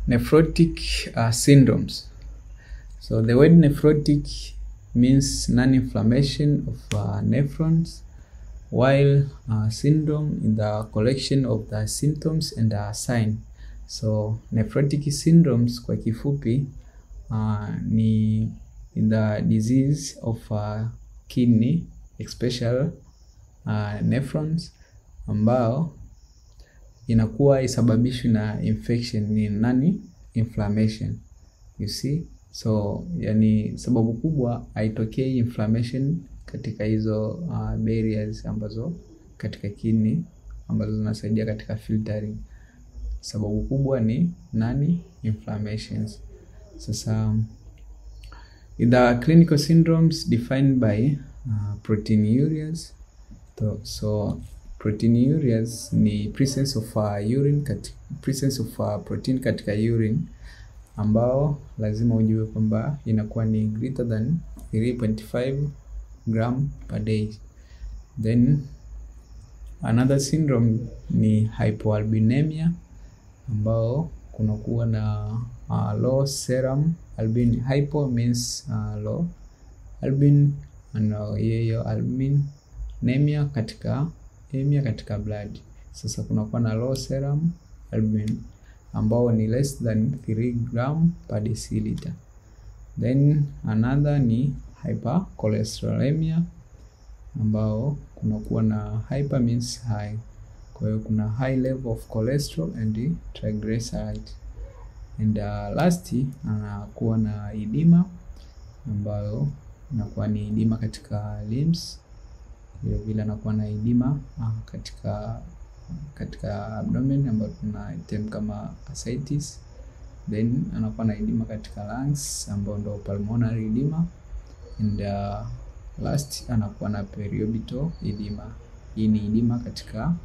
nephrotic syndromes. So the word nephrotic means non-inflammation of nephrons, while syndrome is the collection of the symptoms and sign. So nephrotic syndromes kwa kifupi ni in the disease of kidney, especially nephrons, ambao inakuwa isababishwi na infection, ni nani inflammation, you see. So yani sababu kubwa haitokei inflammation katika hizo barriers ambazo katika kidney ambazo zinasaidia katika filtering. Sababu kubwa ni nani inflammations. Sasa the clinical syndromes defined by proteinurias. So proteinurias ni presence of protein katika urine, ambao lazima ujue kwamba inakuwa ni greater than 3.5 gram per day. Then another syndrome ni hypoalbuminemia, ambao kunakuwa na low serum albumin. Hypo means low, albumin hiyo albumin, anemia katika blood. Sasa kunakuwa na low serum albumin ambao ni less than 3 gram per deciliter. Then another ni hypercholesterolemia, ambao kunakuwa na hyper means high, kwa hiyo kuna high level of cholesterol and triglyceride. And last anakuwa na edema, ambayo inakuwa ni edema katika limbs. Vile anakuwa na edema katika abdomen, ambayo tuna term kama ascites. Then anakuwa na edema katika lungs, ambayo ndo pulmonary edema. And last anakuwa na periorbital edema. Hii ni edema katika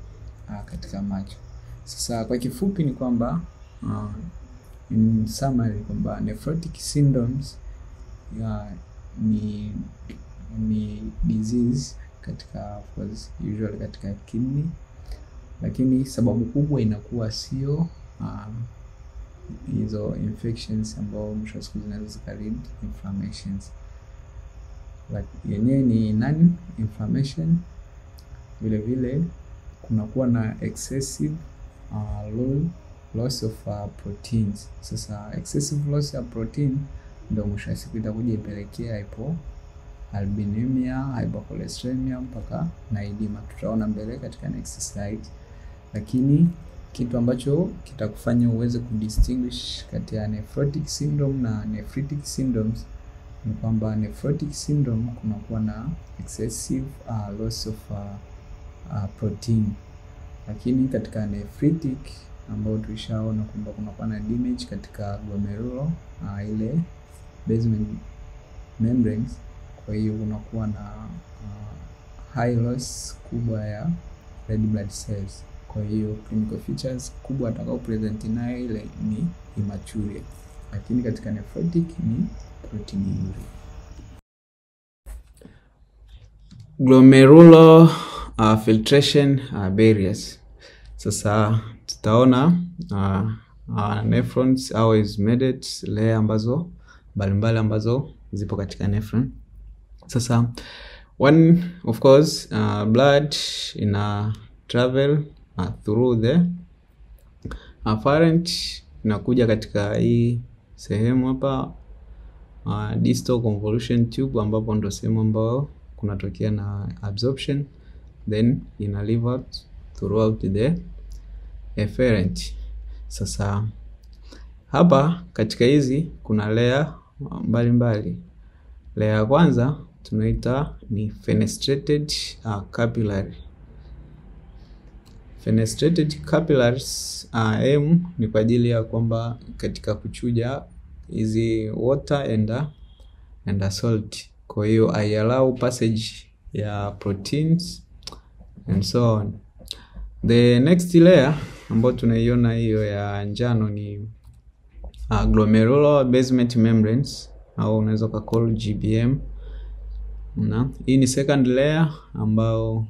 macho. Sasa kwa kifupi ni kwamba in summary kwamba nephrotic syndromes ni disease katika usually katika kidney, lakini sababu kubwa inakuwa sio hizo infections ambao mwisho wa siku zinaweza zikalead inflammations. Yenyewe ni nani inflammation. Vile kunakuwa na excessive loss of proteins. Sasa excessive loss of protein ndio mwisho wa siku itakuja ipelekea hypoalbuminemia, hypercholesterolemia mpaka na edema. Tutaona mbele katika next slide. Lakini kitu ambacho kitakufanya uweze kudistinguish kati ya nephrotic syndrome na nephritic syndromes ni kwamba nephrotic syndrome kunakuwa na excessive loss of protein, lakini katika nephritic ambao tulishaona kwamba kunakuwa na damage katika glomerular ile basement membranes, kwa hiyo kunakuwa na high loss kubwa ya red blood cells. Kwa hiyo clinical features kubwa atakao present nayo ile ni hematuria, lakini katika nephrotic ni proteinuria. Glomerular filtration barriers. Sasa tutaona nephrons au isomeded layer ambazo mbalimbali ambazo zipo katika nephron. Sasa one of course blood ina travel through the afferent, inakuja katika hii sehemu hapa distal convolution tube, ambapo ndo sehemu ambayo kunatokea na absorption, then ina leave out throughout the efferent. Sasa hapa katika hizi kuna layer mbalimbali. Layer ya kwanza tunaita ni fenestrated capillary. Fenestrated capillaries ni kwa ajili ya kwamba katika kuchuja hizi water and salt, kwa hiyo I allow passage ya proteins and so on. The next layer ambayo tunaiona hiyo ya njano ni glomerular basement membranes, au unaweza call GBM. Hii ni second layer ambao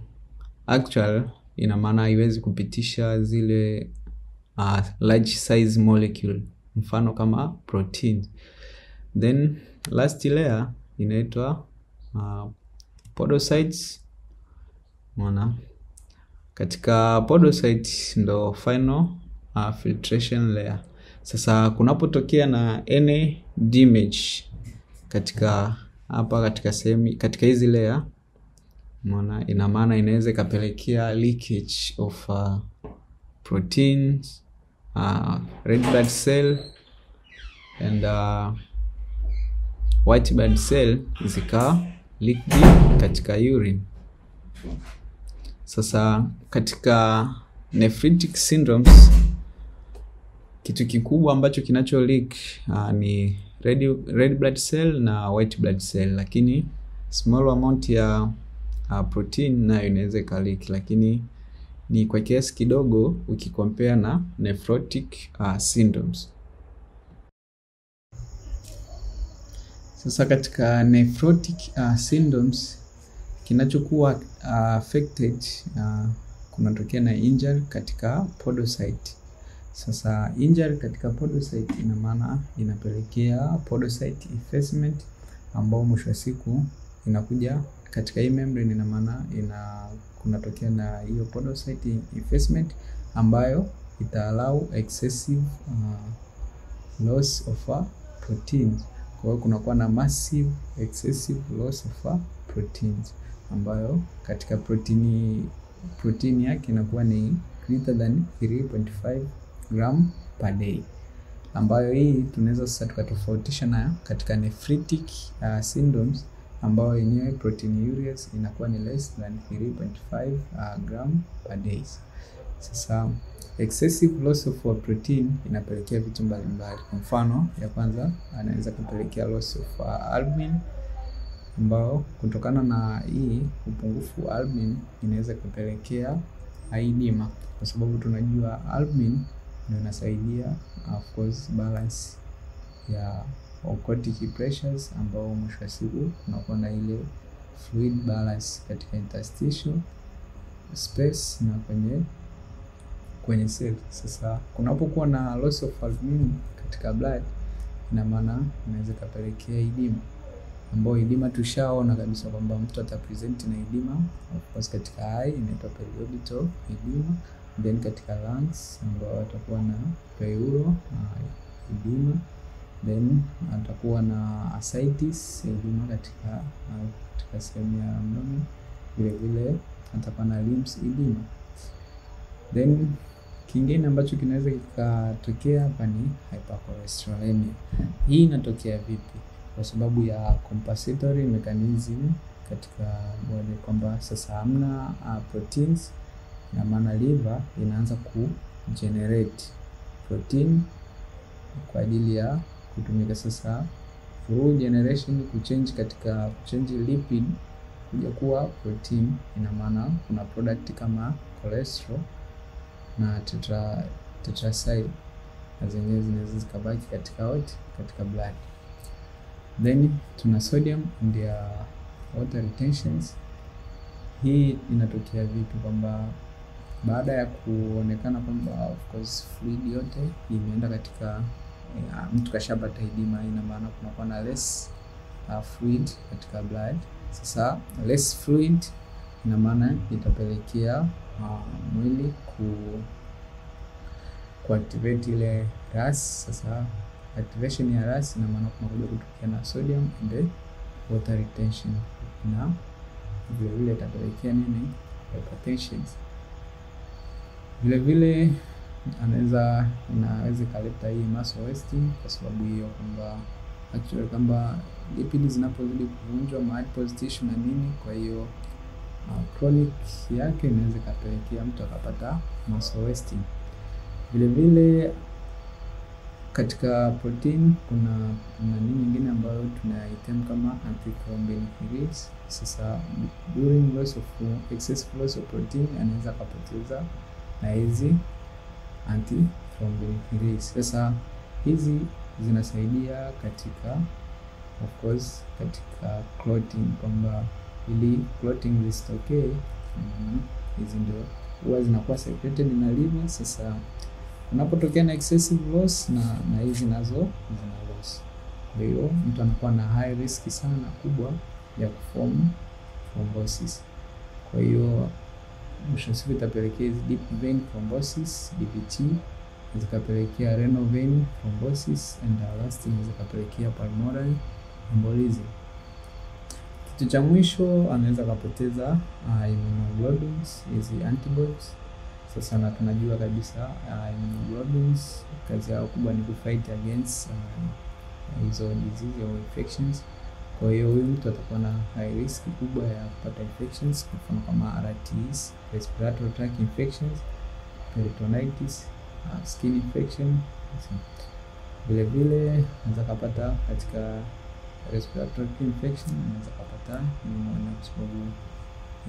actual ina maana haiwezi kupitisha zile large size molecule mfano kama protein. Then last layer inaitwa podocytes. Unaona, katika podocytes ndo final filtration layer. Sasa kunapotokea na any damage katika hapa katika sehemu katika hizi layer, unaona, ina maana inaweza kapelekea leakage of proteins, red blood cell and white blood cell zika leak katika urine. Sasa katika nephritic syndromes kitu kikubwa ambacho kinacho leak ni red blood cell na white blood cell, lakini small amount ya protein nayo inaweza ka leak, lakini ni kwa kiasi kidogo ukicompare na nephrotic syndromes. Sasa katika nephrotic syndromes kinachokuwa affected kunatokea na injury katika podocyte. Sasa injury katika podocyte ina maana inapelekea podocyte effacement, ambao mwisho wa siku inakuja katika hii membrane, ina maana kunatokea na hiyo podocyte effacement ambayo allow excessive loss of proteins. Kwa hiyo kunakuwa na massive excessive loss of proteins, ambayo katika protein yake inakuwa ni greater than 3.5 gram per day, ambayo hii tunaweza sasa tukatofautisha na katika nephritic syndromes, ambayo yenyewe proteinuria inakuwa ni less than 3.5 gram per day. Sasa excessive loss of protein inapelekea vitu mbalimbali. Kwa mfano ya kwanza anaweza kupelekea loss of albumin, ambao kutokana na hii upungufu wa albumin inaweza kupelekea edema, kwa sababu tunajua albumin ndio inasaidia of course balance ya aquatic pressures, ambao mwisho wa siku kunakuwa na ile fluid balance katika interstitial space na kwenye cell. Sasa kunapokuwa na loss of albumin katika blood, ina maana inaweza kupelekea edema, ambao edema tushaona kabisa kwamba mtu atapresent na edema of course katika eye inaitwa periorbital edema, then katika lungs ambao atakuwa na pleural edema, then atakuwa na ascites edema katika sehemu ya abdomen, vile vile atakuwa na limbs edema. Then kingine ambacho kinaweza kikatokea hapa ni hypercholesterolemia. Hii inatokea vipi? Kwa sababu ya compensatory mechanism katika body, kwamba sasa hamna proteins, na maana liver inaanza kugenerate protein kwa ajili ya kutumika sasa through generation kuchange lipid kuja kuwa protein. Ina maana kuna product kama cholesterol na tetracyl na zenyewe zinaweza zikabaki katika blood. Then tuna sodium and water retentions. Hii inatokea vipi? Kwamba baada ya kuonekana kwamba of course fluid yote imeenda katika mtu kashapata edema, ina maana kunakuwa na less fluid katika blood. Sasa less fluid ina maana itapelekea mwili kuactivate ile RAS. Sasa activation ya RAS ina maana kunakuja kutokea na sodium and water retention, na vile vile itapelekea nini? Hypertension. Vile vile inaweza kaleta hii muscle wasting, kwa sababu hiyo kwamba actually kwamba lipid zinapozidi kuvunjwa ma adipose tissue na nini, kwa hiyo chronic yake inaweza kapelekea mtu akapata muscle wasting. Vile vile katika protein kuna nini nyingine ambayo tunaitem kama antithrombinylase. Sasa during loss of excessive loss of protein anaweza kupoteza na hizi antithrombinylase. Sasa hizi zinasaidia katika of course katika clotting, kwamba ili clotting zisitokee hizi ndio huwa zinakuwa secreted na liver. Sasa Unapotokea na excessive loss na hizi nazo zina loss. Kwa hiyo mtu anakuwa na high risk sana kubwa ya kuform thrombosis. Kwa hiyo mwisho siku itapelekea deep vein thrombosis, DVT, zikapelekea renal vein thrombosis, and lastly zikapelekea pulmonary embolism. Kitu cha mwisho anaweza kupoteza immunoglobulins, hizi antibodies. Sasa na tunajua kabisa immunoglobulins kazi yao kubwa ni kufight against hizo disease au infections. Kwa hiyo huyu mtu atakuwa na high risk kubwa ya kupata infections, kwa mfano kama RTs, respiratory tract infections, peritonitis, skin infection. Vile vile anaweza kupata katika respiratory infection, anaweza kupata pneumonia kwa sababu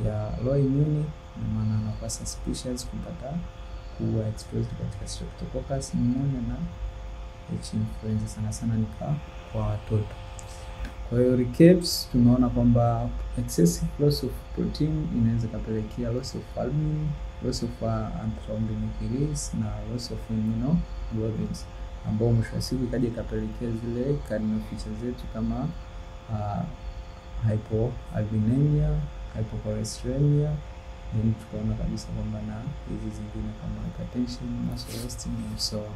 ya low immune, na maana anakuwa suspicious kupata kuwa exposed katika Streptococcus pneumonia na H influenza, sana sana ni kwa watoto. Kwa hiyo recaps, tunaona kwamba excessive loss of protein inaweza kupelekea loss of albumin, loss of antithrombinic release na loss of immunoglobulins, ambao mwisho wa siku ikaja ikapelekea zile cardinal features zetu kama hypoalbuminemia, hypocholesterolemia, then tukaona kabisa kwamba na hizi zingine kama hypertension, muscle wasting and so on.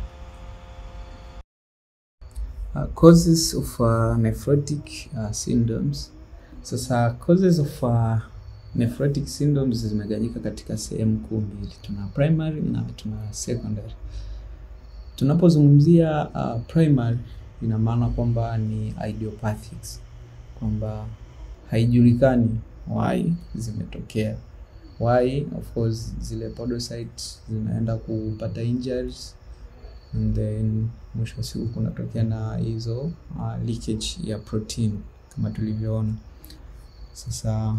Causes of nephrotic syndromes. Sasa causes of nephrotic syndromes zimegawanyika katika sehemu kuu mbili. Tuna primary na tuna secondary. Tunapozungumzia primary, ina maana kwamba ni idiopathics, kwamba haijulikani why zimetokea. Why, of course, zile podocytes zinaenda kupata injuries, and then mwisho siku kunatokea na hizo leakage ya protein kama tulivyoona. Sasa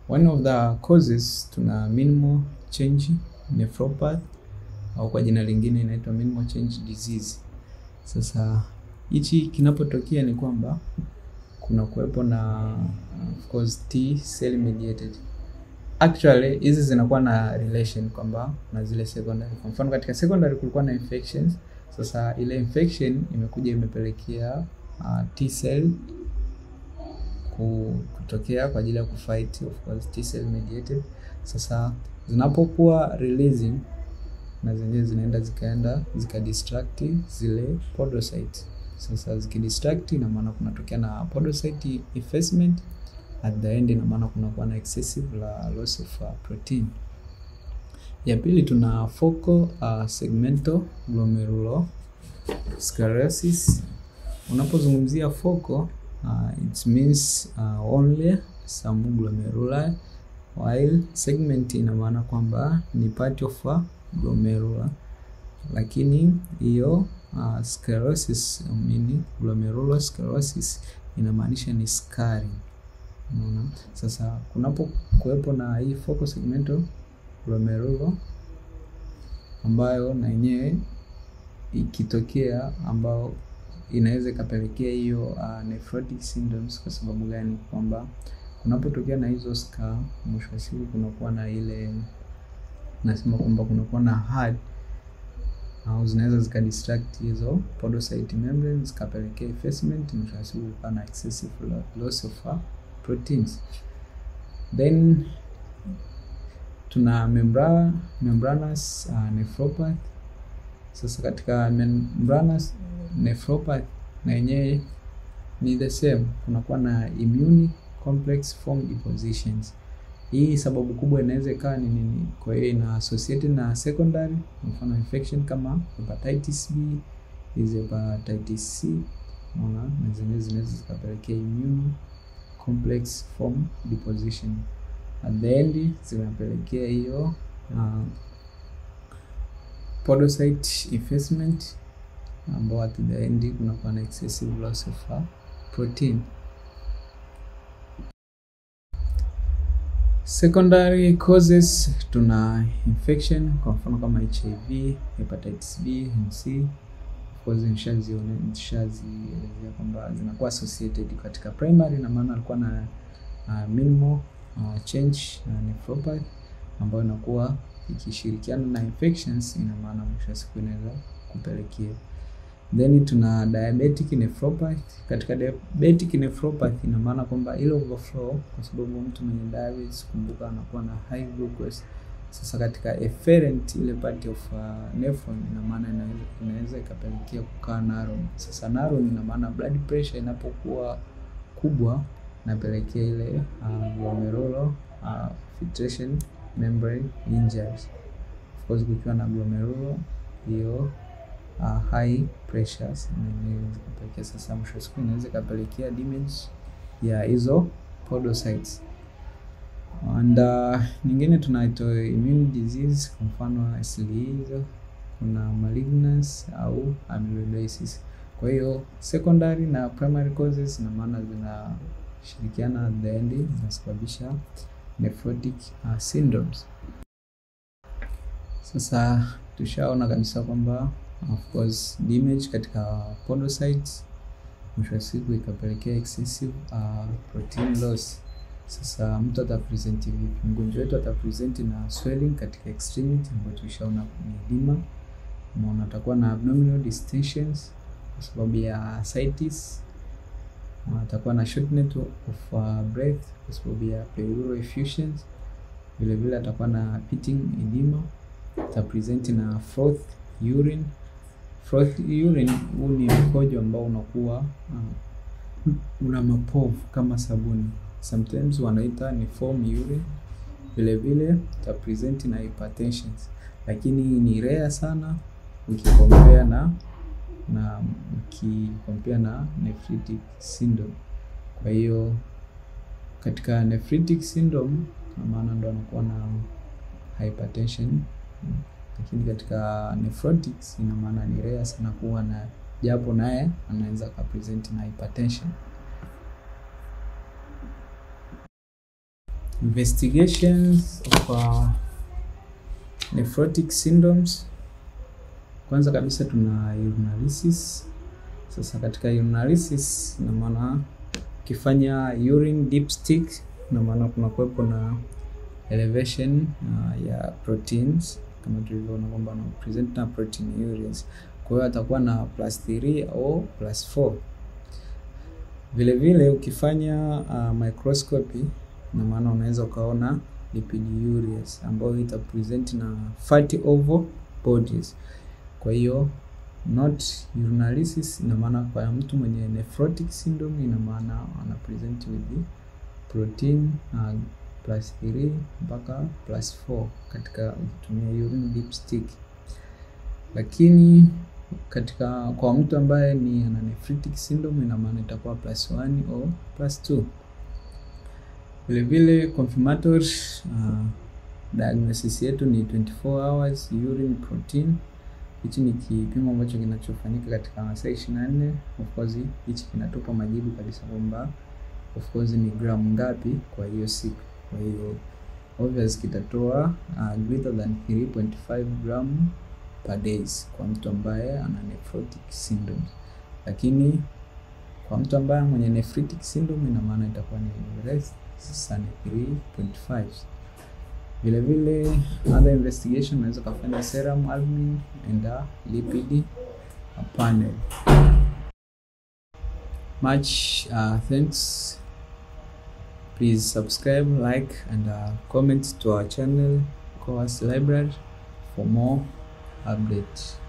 one of the causes tuna minimal change nephropathy, au kwa jina lingine inaitwa minimal change disease. Sasa hichi kinapotokea ni kwamba kuna kuwepo na of course T cell mediated. Actually hizi zinakuwa na relation kwamba na zile secondary. Kwa mfano katika secondary kulikuwa na infections. Sasa ile infection imekuja imepelekea T cell kutokea kwa ajili ya kufight, of course T cell mediated. Sasa zinapokuwa releasing, na zenyewe zinaenda zikadistract zile podocytes. Sasa zikidistract, ina maana kunatokea na podocyte effacement. At the end, ina maana kunakuwa na excessive loss of protein. Ya pili tuna focal segmental glomerulosclerosis. Unapozungumzia focal, it means only some glomeruli, while segment ina maana kwamba ni part of glomerula. Lakini hiyo sclerosis, meaning glomerulosclerosis, inamaanisha ni scarring. Unaona? Sasa kunapo kuwepo na hii focal segmental glomerulo, ambayo na yenyewe ikitokea, ambao inaweza kapelekea hiyo nephrotic syndromes. Kwa sababu gani? Kwamba kunapotokea na hizo scar, mwisho wa siku kunakuwa na ile, nasema kwamba kunakuwa na hard, au zinaweza zikadistract hizo podocyte membranes, kapelekea effacement, mwisho wa siku kuna excessive loss of proteins. Then tuna membranous nephropathy. Sasa katika membranous nephropathy na yenyewe ni the same, kunakuwa na immune complex form depositions. Hii sababu kubwa inaweza ikawa ni nini? Kwa hiyo ina associated na secondary, mfano infection kama hepatitis B, hepatitis C, unaona, na zinaweza zikapelekea immune complex form deposition. At the end zinapelekea hiyo podocyte effacement, ambao at the end kunakuwa na excessive loss of protein. Secondary causes tuna infection, kwa mfano kama HIV, hepatitis B and C. Of course nishazielezea kwamba zinakuwa associated katika primary, na maana alikuwa na minimal change nephropathy, ambayo inakuwa ikishirikiana na infections, ina maana mwisho wa siku inaweza kupelekea. Then tuna diabetic nephropathy. Katika diabetic nephropathy ina maana kwamba ile overflow, kwa sababu mtu mwenye diabetes, kumbuka, anakuwa na high glucose. Sasa katika efferent, ile part of nephron, ina maana inaweza ikapelekea kukaa narrow. Sasa narrow ina maana blood pressure inapokuwa kubwa inapelekea ile glomerular filtration membrane injuries. Of course kukiwa na glomerular, hiyo high pressures inaweza kupelekea, sasa mwisho wa siku inaweza kupelekea damage ya hizo podocytes. And nyingine tunaito immune disease, kwa mfano SLE, kuna malignancy au amyloidosis. Kwa hiyo secondary na primary causes na maana zinashirikiana at the end, zinasababisha nephrotic syndromes. Sasa tushaona kabisa kwamba of course damage katika podocytes mwisho wa siku ikapelekea excessive protein loss. Sasa mtu atapresent vipi? Mgonjwa wetu atapresent na swelling katika extremity, ambayo tushaona ni edema. Maana atakuwa na abdominal distensions kwa sababu ya ascites. Atakuwa na shortness of breath kwa sababu ya pleural effusions. Vile vile atakuwa na pitting edema. Atapresent na froth urine. Froth urine huu ni mkojo ambao unakuwa una mapovu kama sabuni. Sometimes wanaita ni foam urine. Vile vile utapresent na hypertension, lakini ni rare sana ukikompare na nephritic syndrome. Kwa hiyo katika nephritic syndrome maana ndo anakuwa na hypertension, lakini katika nephrotics ina maana ni rare sana kuwa na, japo naye anaweza kupresent na hypertension. Investigations of nephrotic syndromes. Kwanza kabisa tuna urinalysis. Sasa katika urinalysis ina maana ukifanya urine dipstick, ina maana kuna kuwepo na elevation ya proteins kama tulivyoona kwamba na present na proteinuria. Kwa hiyo atakuwa na +3 au +4. Vile vile ukifanya microscopy, na maana unaweza ukaona lipidiurias ambayo itapresent na fatty oval bodies. Kwa hiyo not urinalysis ina maana kwa mtu mwenye nephrotic syndrome ina maana ana present with protein +3 mpaka +4 katika kutumia urine dipstick. Lakini kwa mtu ambaye ni ana nephritic syndrome ina maana itakuwa +1 au +2. Vile vile confirmatory diagnosis yetu ni 24 hours urine protein. Hichi ni kipimo ambacho kinachofanyika katika masaa 24. Of course hichi kinatupa majibu kabisa kwamba of course ni gramu ngapi kwa hiyo siku. Kwa hiyo obviously kitatoa greater than 3.5 gram per days kwa mtu ambaye ana nephrotic syndrome. Lakini kwa mtu ambaye mwenye nephritic syndrome ina maana itakuwa ni less sana 3.5. Vile vile other investigation unaweza kufanya serum albumin and lipid panel. Much thanks. Please subscribe, like and comment to our channel, Coas Library, for more updates.